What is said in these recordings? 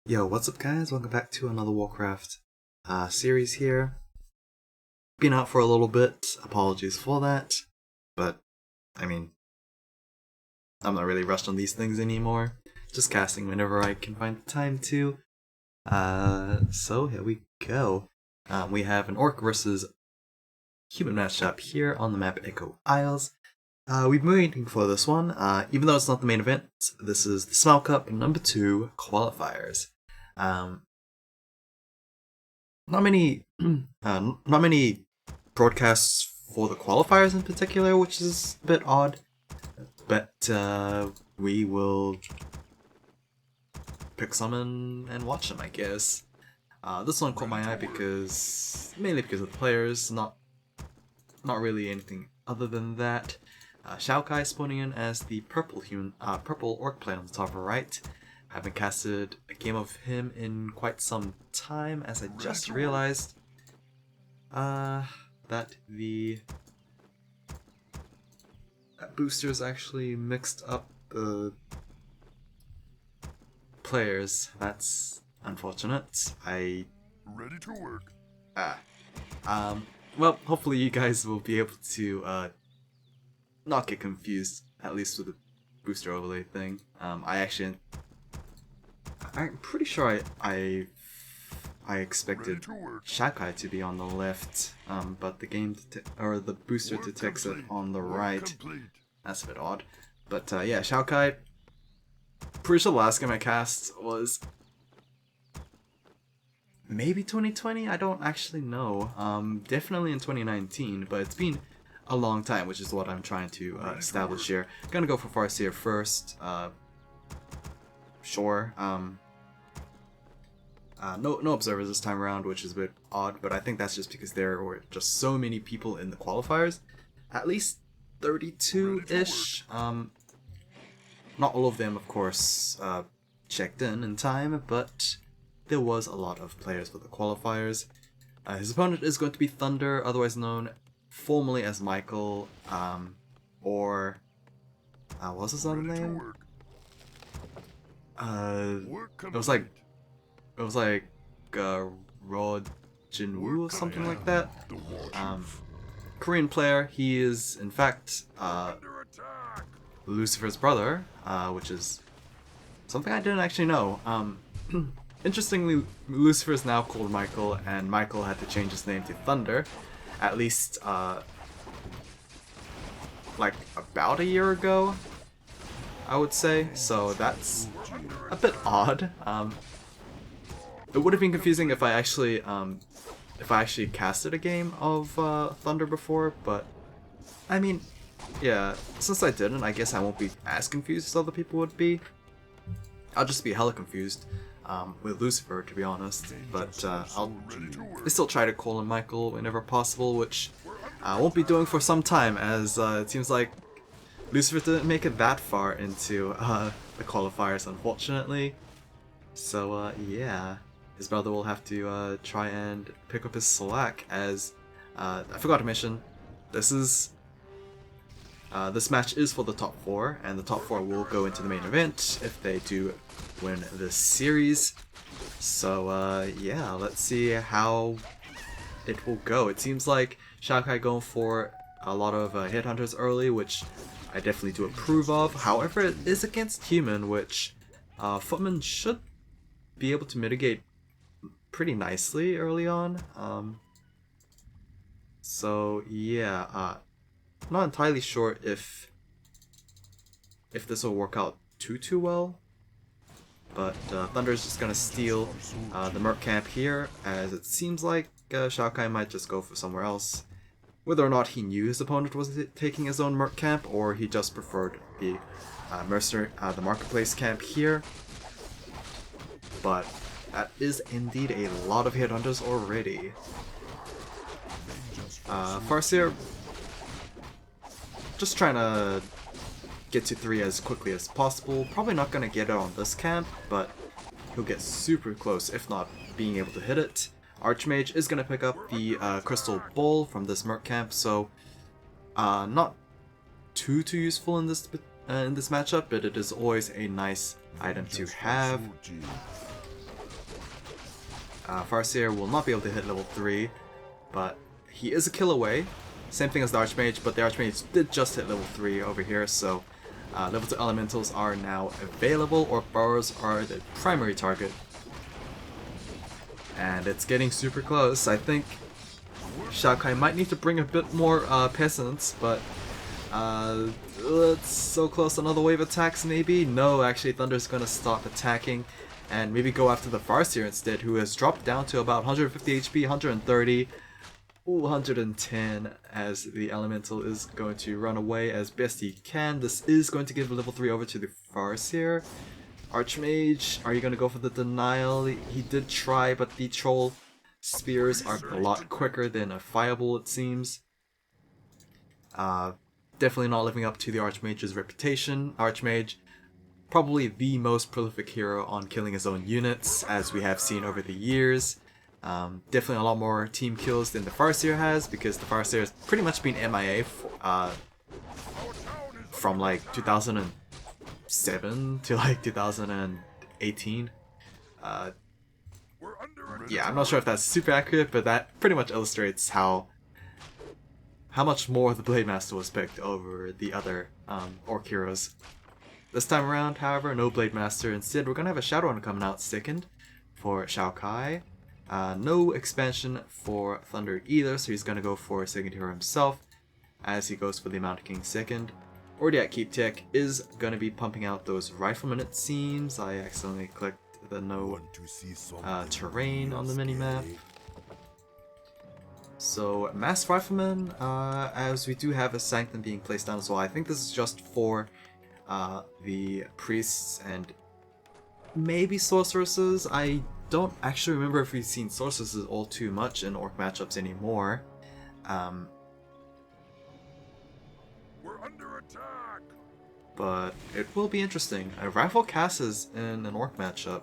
Yo, what's up guys? Welcome back to another Warcraft series here. Been out for a little bit, apologies for that, but I mean, I'm not really rushed on these things anymore. Just casting whenever I can find the time to. So here we go. We have an Orc versus Human matchup here on the map Echo Isles. We've been waiting for this one, even though it's not the main event. This is the Smell Cup number 2 Qualifiers. Not many broadcasts for the qualifiers in particular, which is a bit odd. But we will pick some and watch them, I guess. This one caught my eye mainly because of the players, not really anything other than that. XiaoKai spawning in as the purple orc player on the top right. Haven't casted a game of him in quite some time, as I just realized that the boosters actually mixed up the players. That's unfortunate. Ready to work. Well, hopefully you guys will be able to not get confused, at least with the booster overlay thing. I'm pretty sure I expected XiaoKai to be on the left, but the booster detects it on the right. That's a bit odd. But yeah, XiaoKai. Pretty sure the last game I cast was maybe 2020. I don't actually know. Definitely in 2019, but it's been a long time, which is what I'm trying to establish here. Gonna go for Farseer first. Sure. No observers this time around, which is a bit odd, but I think that's just because there were just so many people in the qualifiers. At least 32-ish. Not all of them, of course, checked in time, but there was a lot of players for the qualifiers. His opponent is going to be ThundeR, otherwise known formally as Michael, or what was his other name? It was like Ro Jinwoo or something like that. Korean player. He is in fact Lucifer's brother, which is something I didn't actually know. Interestingly, Lucifer is now called Michael, and Michael had to change his name to ThundeR, at least like about a year ago, I would say. So that's a bit odd. It would have been confusing if I actually casted a game of ThundeR before, but I mean, yeah, since I didn't, I guess I won't be as confused as other people would be. I'll just be hella confused with Lucifer, to be honest, but I'll still try to call him Michael whenever possible, which I won't be doing for some time, as it seems like Lucifer didn't make it that far into the qualifiers, unfortunately. So yeah, his brother will have to try and pick up his slack, as I forgot to mention, this match is for the top 4, and the top 4 will go into the main event if they do win this series. So yeah, let's see how it will go. It seems like XiaoKai going for a lot of headhunters early, which I definitely do approve of. However, it is against human, which Footman should be able to mitigate pretty nicely early on. So yeah, not entirely sure if this will work out too well, but ThundeR is just gonna steal the Merc camp here, as it seems like XiaoKai might just go for somewhere else. Whether or not he knew his opponent was taking his own Merc camp, or he just preferred the the marketplace camp here. But that is indeed a lot of headhunters already. Farseer just trying to get to 3 as quickly as possible. Probably not going to get it on this camp, but he'll get super close, if not being able to hit it. Archmage is going to pick up the Crystal Bowl from this Merc camp, so not too useful in this matchup, but it is always a nice item to have. Farseer will not be able to hit level 3, but he is a kill away. Same thing as the Archmage, but the Archmage did just hit level 3 over here, so level 2 elementals are now available. Orc Burrows are the primary target. And it's getting super close. I think XiaoKai might need to bring a bit more peasants, but it's so close. Another wave attacks maybe? No, actually ThundeR's gonna stop attacking and maybe go after the Farseer instead, who has dropped down to about 150 HP, 130, 110, as the Elemental is going to run away as best he can. This is going to give level 3 over to the Farseer. Archmage, are you going to go for the denial? He did try, but the troll spears are a lot quicker than a fireball, it seems. Definitely not living up to the Archmage's reputation. Archmage, probably the most prolific hero on killing his own units, as we have seen over the years. Definitely a lot more team kills than the Farseer has, because the Farseer has pretty much been MIA from like 2007 to like 2018. Yeah, I'm not sure if that's super accurate, but that pretty much illustrates how much more the Blade Master was picked over the other Orc heroes. This time around, however, no Blade Master. Instead, we're gonna have a Shadowrunner coming out second for XiaoKai. No expansion for ThundeR either, so he's gonna go for a second hero himself, as he goes for the Mountain King second. Already at Keep Tech is gonna be pumping out those riflemen, it seems. I accidentally clicked the no terrain on the minimap. So, Mass Rifleman, as we do have a Sanctum being placed down as well. I think this is just for the priests and maybe sorceresses. I don't actually remember if we've seen sorceresses all too much in Orc matchups anymore. We're under attack. But it will be interesting. Rifle Cass is in an Orc matchup.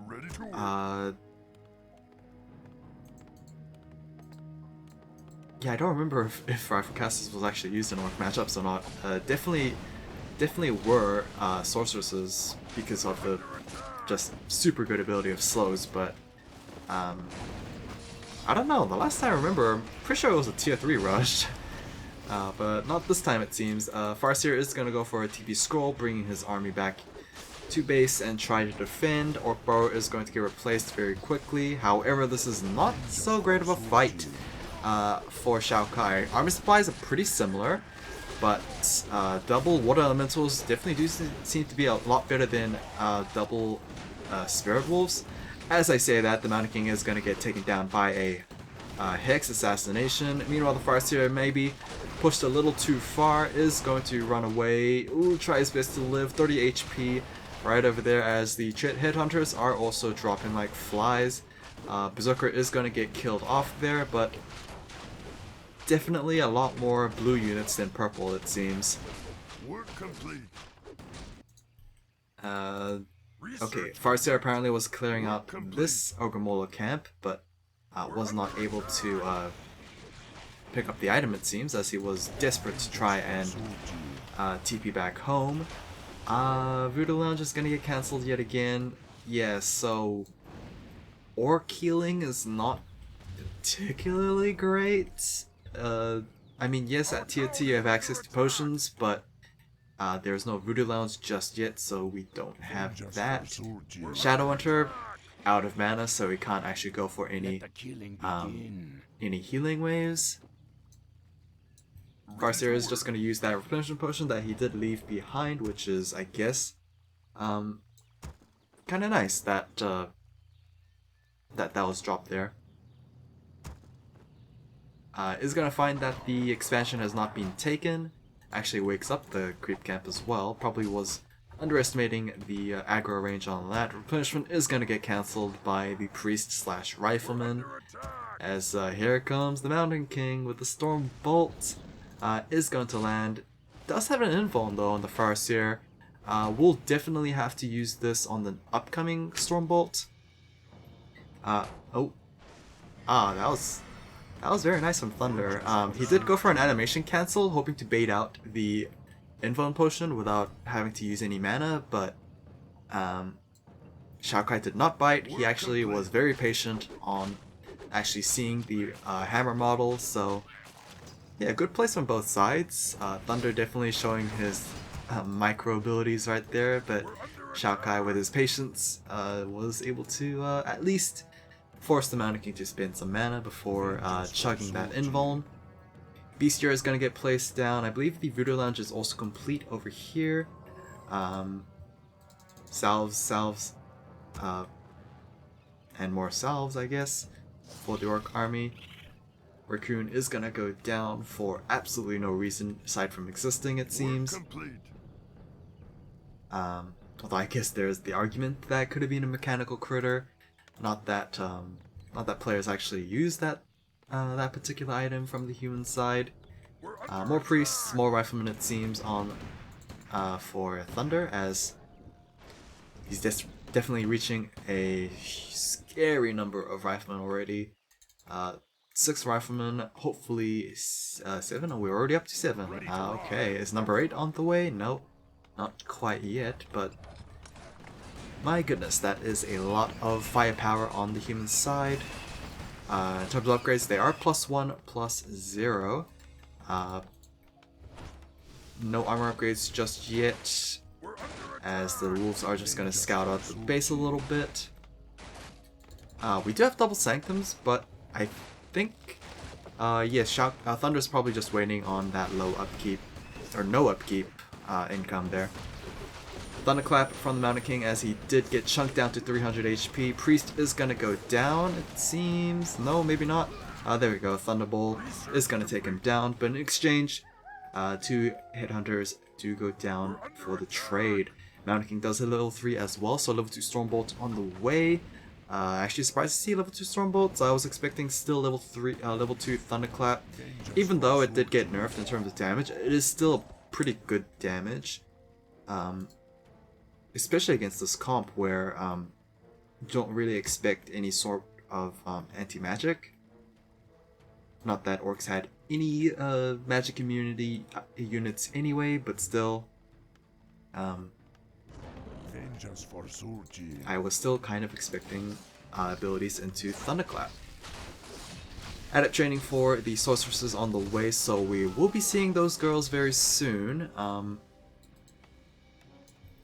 Ready to work. Yeah, I don't remember if Rifle Casters was actually used in Orc matchups or not. Definitely were sorceresses because of the just super good ability of slows, but I don't know. The last time I remember, I'm pretty sure it was a tier 3 rush, but not this time it seems. Farseer is gonna go for a TP scroll, bringing his army back to base and try to defend. Orc Burrow is going to get replaced very quickly. However, this is not so great of a fight for XiaoKai. Army supplies are pretty similar, but double water elementals definitely do seem to be a lot better than double spirit wolves. As I say that, the Mountain King is going to get taken down by a Hex assassination. Meanwhile, the Farseer, maybe pushed a little too far, is going to run away. Ooh, try his best to live. 30 HP right over there, as the Headhunters are also dropping like flies. Berserker is going to get killed off there, but definitely a lot more blue units than purple, it seems. Work complete. Okay, Farseer apparently was clearing out this Ogremola camp, but was not able to pick up the item, it seems, as he was desperate to try and TP back home. Voodoo Lounge is gonna get cancelled yet again. Yeah, so Orc healing is not particularly great. I mean, yes, at tier 2 you have access to potions, but there's no Voodoo Lounge just yet, so we don't have that. Shadowhunter, out of mana, so he can't actually go for any healing waves. Farseer is just going to use that replenishment potion that he did leave behind, which is, I guess, kind of nice that that was dropped there. Is going to find that the expansion has not been taken. Actually wakes up the creep camp as well. Probably was underestimating the aggro range on that. Replenishment is going to get cancelled by the priest slash rifleman. As here comes the Mountain King with the Storm Bolt. Is going to land. Does have an invuln though on the Farseer. We'll definitely have to use this on the upcoming Storm Bolt. That was very nice from ThundeR. He did go for an animation cancel, hoping to bait out the invuln potion without having to use any mana, but XiaoKai did not bite. He actually was very patient on actually seeing the hammer model, so yeah, good plays on both sides. ThundeR definitely showing his micro abilities right there, but XiaoKai with his patience was able to at least force the Mountain King to spend some mana before chugging that invuln. Beastier is going to get placed down. I believe the Voodoo Lounge is also complete over here. Salves, and more salves, I guess, for the Orc army. Raccoon is going to go down for absolutely no reason aside from existing, it seems. Although I guess there's the argument that could have been a mechanical critter. Not that players actually use that that particular item from the human side. More priests, more riflemen it seems on for ThundeR, as he's definitely reaching a scary number of riflemen already. 6 riflemen, hopefully 7. Oh, we're already up to 7. Okay, is number 8 on the way? No, not quite yet, but my goodness, that is a lot of firepower on the human side. In terms of upgrades, they are +1, +0. No armor upgrades just yet, as the wolves are just going to scout out the base a little bit. We do have double sanctums, but I think, yes, ThundeR's probably just waiting on that low upkeep, or no upkeep income there. Thunderclap from the Mountain King, as he did get chunked down to 300 HP. Priest is gonna go down, it seems. No, maybe not. There we go. Thunderbolt is gonna take him down, but in exchange, 2 Headhunters do go down for the trade. Mountain King does hit level 3 as well, so level 2 Stormbolt on the way. Actually surprised to see level 2 Stormbolts. I was expecting still level 2 Thunderclap. Even though it did get nerfed in terms of damage, it is still pretty good damage. Especially against this comp where you don't really expect any sort of anti-magic. Not that orcs had any magic immunity units anyway, but still. I was still kind of expecting abilities into Thunderclap. Adept training for the sorceresses on the way, so we will be seeing those girls very soon.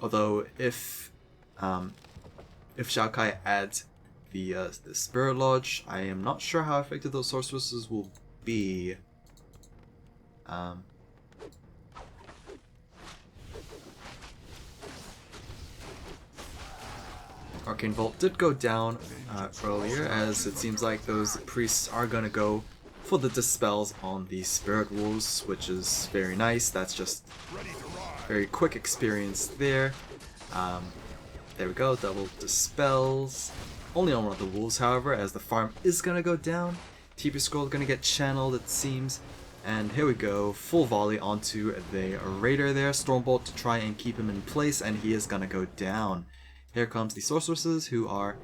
Although if XiaoKai adds the Spirit Lodge, I am not sure how effective those sorceresses will be. Arcane Vault did go down earlier, as it seems like those priests are gonna go for the dispels on the Spirit Wolves, which is very nice. That's just very quick experience there. There we go, double dispels. Only on one of the wolves, however, as the farm is gonna go down. TP Scroll is gonna get channeled, it seems. And here we go, full volley onto the Raider there. Stormbolt to try and keep him in place, and he is gonna go down. Here comes the sorceresses, who are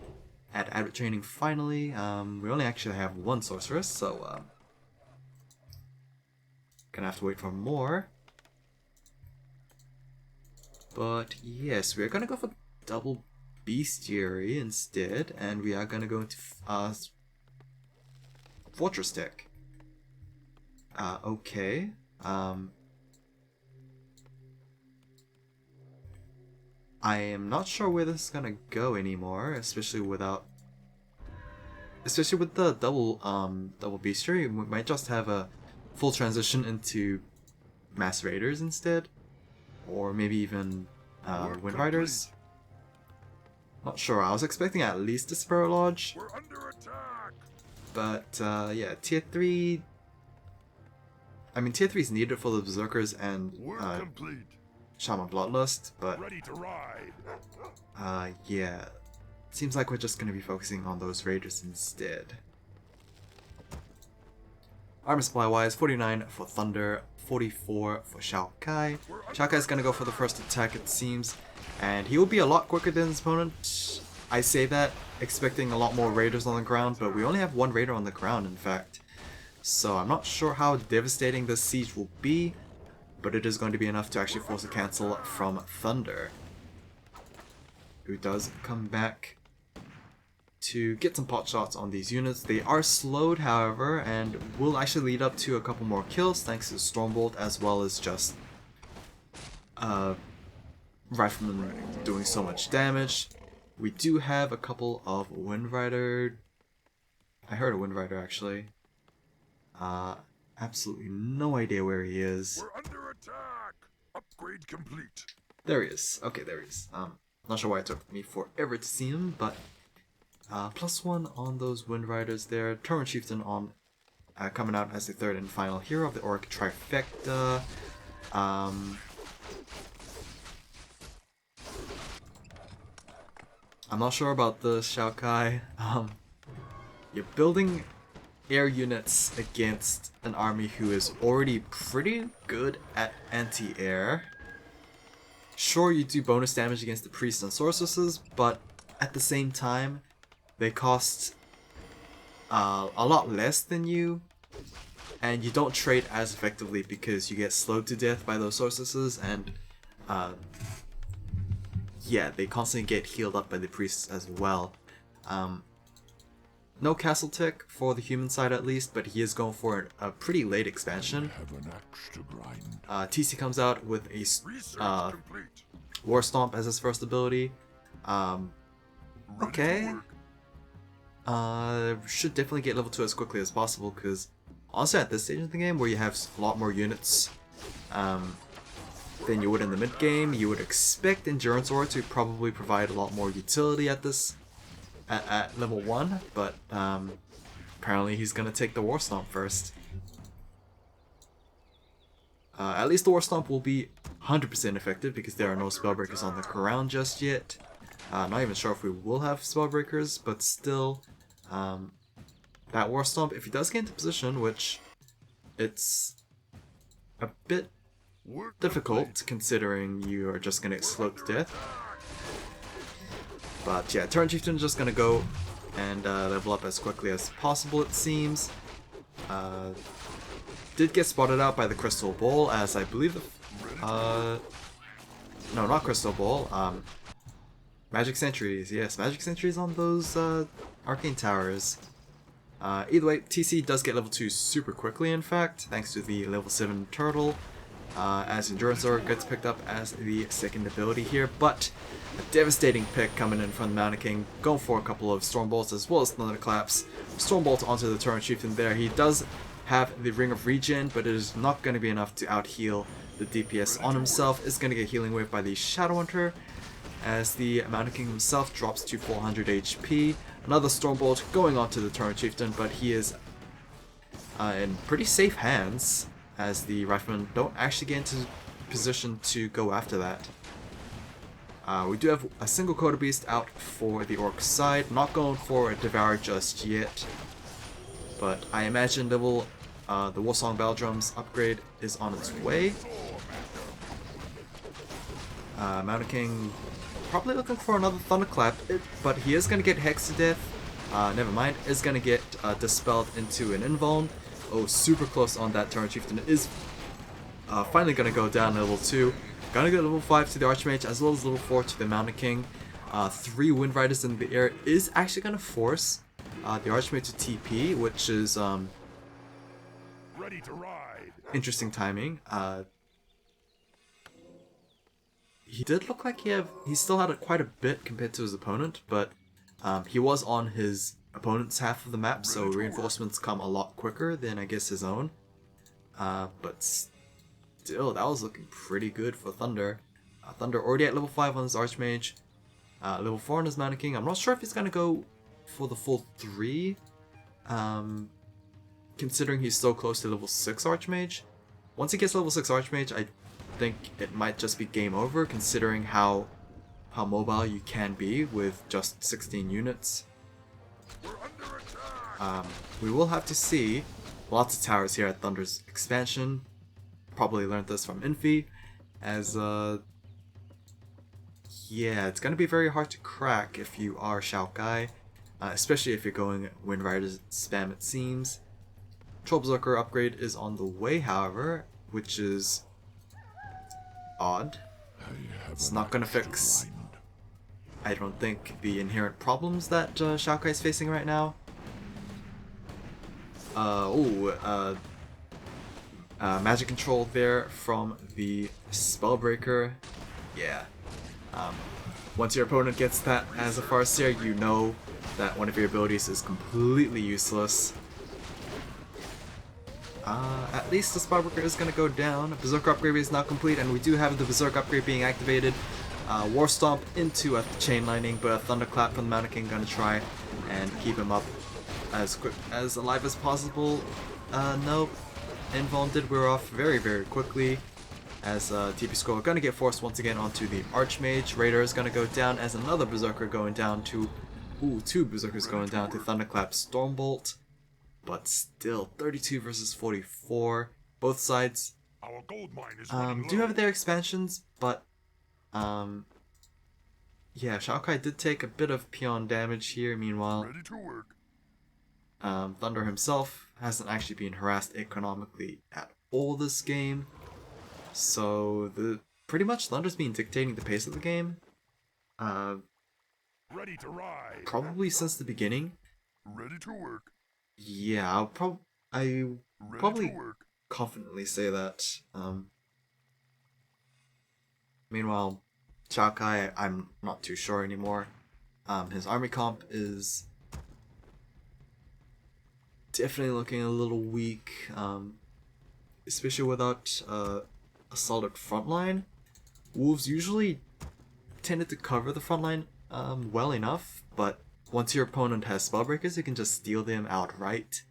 at adept training finally. We only actually have 1 sorceress, so gonna have to wait for more. But yes, we're gonna go for double bestiary instead, and we are gonna go into Fortress Deck. Okay. I am not sure where this is gonna go anymore, especially with the double bestiary. We might just have a full transition into Mass Raiders instead. Or maybe even Wind Riders. Not sure. I was expecting at least a Spirit Lodge. We're under attack. But yeah, tier 3. I mean, tier 3 is needed for the Berserkers and Shaman Bloodlust, but ready to ride. yeah, seems like we're just gonna be focusing on those Raiders instead. Armor supply wise, 49 for ThundeR, 44 for XiaoKai. XiaoKai is going to go for the first attack, it seems, and he will be a lot quicker than his opponent. I say that expecting a lot more Raiders on the ground, but we only have 1 Raider on the ground, in fact. So I'm not sure how devastating this siege will be, but it is going to be enough to actually force a cancel from ThundeR. who does come back to get some pot shots on these units. They are slowed, however, and will actually lead up to a couple more kills thanks to Stormbolt, as well as just Rifleman doing so much damage. We do have a couple of Wind Rider. I heard a Wind Rider actually. Absolutely no idea where he is. We're under attack. Upgrade complete. There he is. Okay, there he is. Not sure why it took me forever to see him, but +1 on those Wind Riders there. Torrent Chieftain on coming out as the third and final hero of the Orc trifecta. I'm not sure about the XiaoKai. You're building air units against an army who is already pretty good at anti-air. Sure, you do bonus damage against the priests and sorceresses, but at the same time, they cost a lot less than you, and you don't trade as effectively because you get slowed to death by those sorceresses, and yeah, they constantly get healed up by the priests as well. No castle tech for the human side at least, but he is going for a pretty late expansion. TC comes out with a War Stomp as his first ability. Okay. Should definitely get level 2 as quickly as possible, because honestly at this stage of the game where you have a lot more units than you would in the mid game, you would expect Endurance Aura to probably provide a lot more utility at this at level 1, but apparently he's gonna take the War Stomp first. At least the War Stomp will be 100% effective because there are no Spellbreakers on the ground just yet. Not even sure if we will have Spellbreakers, but still, that War Stomp, if he does get into position, which it's a bit difficult considering you are just gonna get slowed to death. But yeah, Torrent Chieftain is just gonna go and level up as quickly as possible, it seems. Did get spotted out by the Crystal Ball, as I believe the... no, not Crystal Ball. Magic Sentries. Yes, Magic Sentries on those Arcane Towers. Either way, TC does get level 2 super quickly, in fact, thanks to the level 7 Turtle. As Endurance Aura gets picked up as the second ability here, but a devastating pick coming in from the Mountain King, going for a couple of Stormbolts as well as Thunderclaps. Stormbolt onto the Torrent Chieftain there. He does have the Ring of Regen, but it is not going to be enough to out-heal the DPS on himself. Is going to get Healing Wave by the Shadow Hunter, as the Mountain King himself drops to 400 HP. Another Stormbolt going onto the Torrent Chieftain, but he is in pretty safe hands, as the Riflemen don't actually get into position to go after that. We do have a single Coda Beast out for the Orc side, not going for a Devour just yet, but I imagine the Warsong Battle Drums upgrade is on its way. Mountain King probably looking for another Thunderclap, but he is going to get hexed to death. Never mind, is going to get dispelled into an Invuln. Oh, super close on that. Torrent Chieftain is finally going to go down level 2. Gonna get level 5 to the Archmage, as well as level 4 to the Mountain King. 3 Wind Riders in the air is actually going to force the Archmage to TP, which is Ready to ride. Interesting timing. He did look like he still had quite a bit compared to his opponent, but he was on his opponent's half of the map, so reinforcements come a lot quicker than I guess his own. But still, that was looking pretty good for ThundeR. ThundeR already at level 5 on his Archmage, level 4 on his Mountain King. I'm not sure if he's gonna go for the full 3, considering he's so close to level 6 Archmage. Once he gets level 6 Archmage, I think it might just be game over, considering how mobile you can be with just 16 units. We will have to see. Lots of towers here at ThundeR's expansion. Probably learned this from Infi, as yeah, it's gonna be very hard to crack if you are XiaoKai, especially if you're going Wind Riders spam, it seems. Troll Berserker upgrade is on the way, however, which is odd. It's not gonna fix I don't think the inherent problems that XiaoKai is facing right now. Magic control there from the Spellbreaker. Yeah. Once your opponent gets that as a Farseer, you know that one of your abilities is completely useless. At least the Spellbreaker is going to go down. Berserk upgrade is now complete, and we do have the Berserk upgrade being activated. War Stomp into a Chain Lightning, but a Thunderclap from the Mountain King going to try and keep him up as alive as possible. Nope. Invuln did wear off very, very quickly, as TP Scroll going to get forced once again onto the Archmage. Raider is going to go down as another Berserker going down to... Ooh, two Berserkers going down to Thunderclap Stormbolt. But still, 32 versus 44. Both sides Our gold mine is running do low. have their expansions, but... yeah, XiaoKai did take a bit of peon damage here. Meanwhile, Ready to work. ThundeR himself hasn't actually been harassed economically at all this game. So pretty much ThundeR's been dictating the pace of the game. Ready to ride. Probably since the beginning. Ready to work. Yeah, I Ready probably to work. confidently say that. Meanwhile, XiaoKai, I'm not too sure anymore. His army comp is definitely looking a little weak, especially without a solid front line. Wolves usually tended to cover the front line well enough, but once your opponent has Spellbreakers, you can just steal them outright.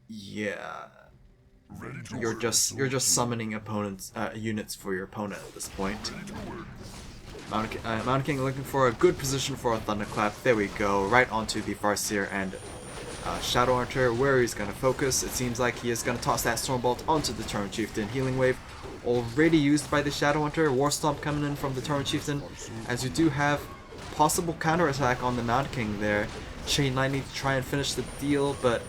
Yeah. Ready to You're work. just summoning opponents units for your opponent at this point. Ready to work. Mountain King looking for a good position for a Thunderclap. There we go, right onto the Farseer and Shadow Hunter, where he's going to focus. It seems like he is going to toss that Stormbolt onto the Torrent Chieftain. Healing Wave already used by the Shadow Hunter. War Stomp coming in from the Torrent Chieftain, as you do have possible counterattack on the Mountain King there. Chain Lightning to try and finish the deal, but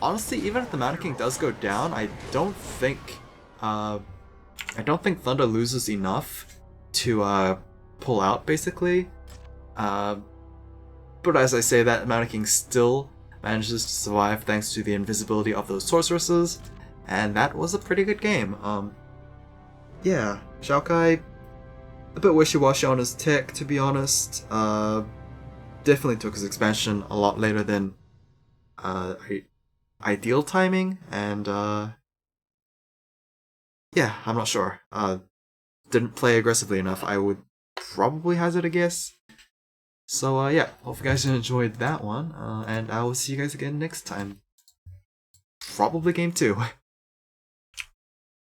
honestly, even if the Mountain King does go down, I don't think ThundeR loses enough to pull out, basically. But as I say that, Mountain King still manages to survive thanks to the invisibility of those sorceresses, and that was a pretty good game. Yeah, XiaoKai, a bit wishy-washy on his tech, to be honest. Definitely took his expansion a lot later than ideal timing, and yeah, I'm not sure. Didn't play aggressively enough, I would probably hazard a guess. So yeah, hope you guys enjoyed that one, and I will see you guys again next time. Probably game 2.